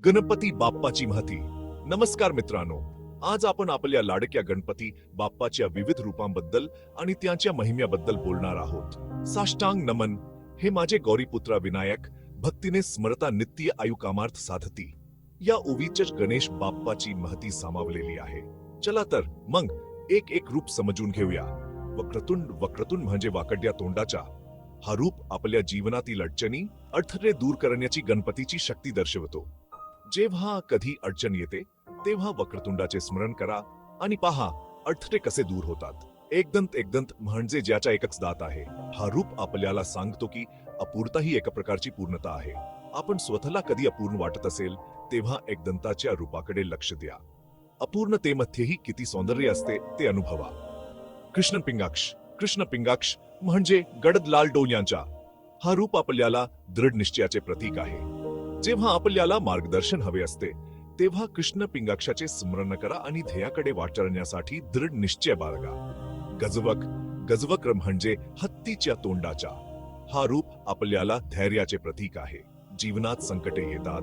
गणपती बाप्पाची महती. नमस्कार मित्रांनो, आज आपण आपल्या लाडक्या गणपती बाप्पाच्या विविध रूपांबद्दल आणि त्यांच्या महिम्याबद्दल बोलणार आहोत. साष्टांग नमन. हे माझे गौरीपुत्रा विनायक, भक्तीने स्मरता नित्य आयुकामार्थ साधती. या ओवीच गणेश बाप्पाची महती सामावलेली आहे. चला तर मग एक एक रूप समजून घेऊया. वक्रतुंड म्हणजे वाकड्या तोंडाचा. हा रूप आपल्या जीवनातील अडचणी अडथळे दूर करण्याची गणपतीची शक्ती दर्शवतो. जेव्हा कधी अडचण येते तेव्हा वक्रतुंडाचे स्मरण करा आणि पहा अडथळे कसे दूर होतात. एकदंत म्हणजे ज्याचा एकच दात आहे. हा रूप आपल्याला सांगतो की अपूर्णता ही एका प्रकारची पूर्णता आहे. आपण स्वतःला कधी अपूर्ण वाटत असेल तेव्हा एकदंताच्या रूपाकडे लक्ष द्या. अपूर्णतेमध्येही किती सौंदर्य असते ते अनुभवा. कृष्ण पिंगाक्ष म्हणजे गडद लाल डोळ्यांचा. हा रूप आपल्याला दृढ निश्चयाचे प्रतीक आहे. जेव्हा आपल्याला मार्गदर्शन हवे असते तेव्हा कृष्ण पिंगाक्षाचे स्मरण करा आणि ध्येयाकडे वाटण्यासाठी दृढ निश्चय बाळगा. गजवक्र म्हणजे हत्तीच्या तोंडाचा. हा रूप आपल्याला धैर्याचे प्रतीक आहे. जीवनात संकटे येतात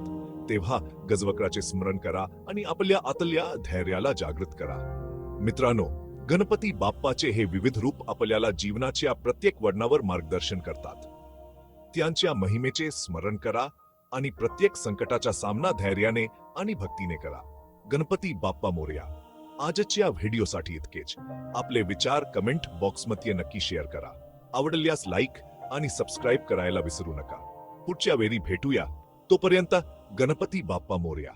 तेव्हा गजवक्राचे स्मरण करा आणि आपल्या आतल्या धैर्याला जागृत करा. मित्रांनो, गणपती बाप्पाचे हे विविध रूप आपल्याला जीवनाच्या प्रत्येक वळणावर मार्गदर्शन करतात. त्यांच्या महिमेचे स्मरण करा आणि प्रत्येक संकटाचा सामना धैर्याने आणि भक्तीने करा. गणपती बाप्पा मोरया. आजच्या व्हिडिओसाठी इतकेच. आपले विचार कमेंट बॉक्समध्ये नक्की शेअर करा. आवडल्यास लाईक आणि सबस्क्राईब करायला विसरू नका. पुढच्या वेळी भेटूया. तोपर्यंत गणपती बाप्पा मोरया.